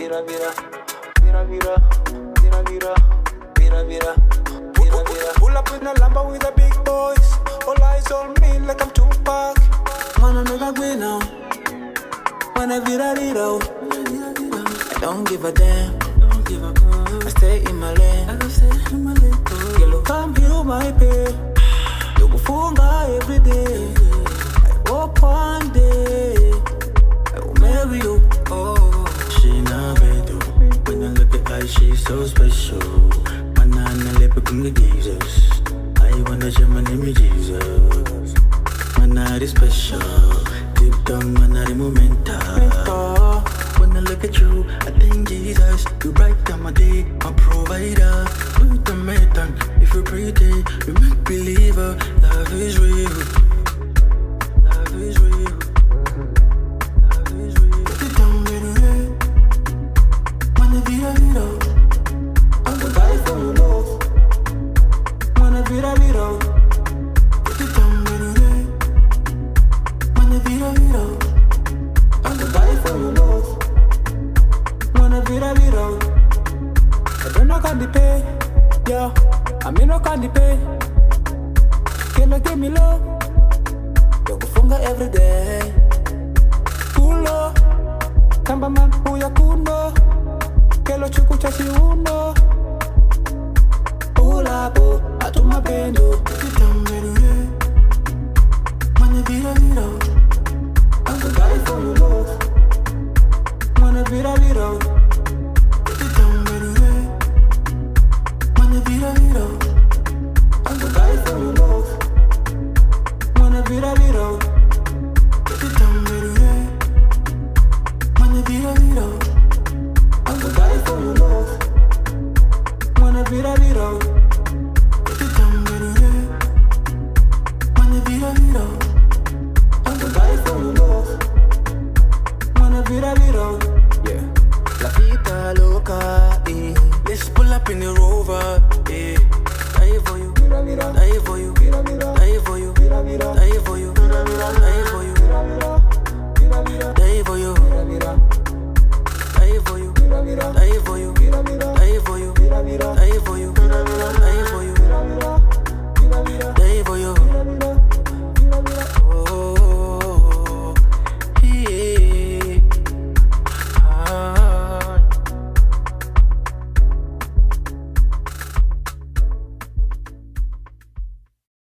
Bviravira, Bviravira, Bviravira, Bviravira, Bviravira. Pull up in a Lambo with the big boys. All eyes on me like I'm Tupac. Wanna make a green now. Wanna Bviravira. I don't give a damn. I stay in my lane. Yellow come heal my pain. You go funga every day. I hope one day I will marry you. Oh, she not better. When I look at her, she's so special. My nana lip from the Jesus. I wanna share my name is Jesus. My night is special. Deep down, my night is momental. When I look at you, I think Jesus. You brighten my day, my provider. With the method, if you're pretty, you make believer. Love is real. Love is real. Love is real. put it down, baby. Wanna Bviravira. I will die for your love. Wanna Bviravira. Put it down, baby. Wanna Bviravira. I will die for your love. Wanna Bviravira. I don't know can pay, yeah. I mean no can pay. Can you give me love? You go funga every day. Kulo, kamba man uya kuno. Kelo chuku chashi uno. Ula bo, atuma pendo.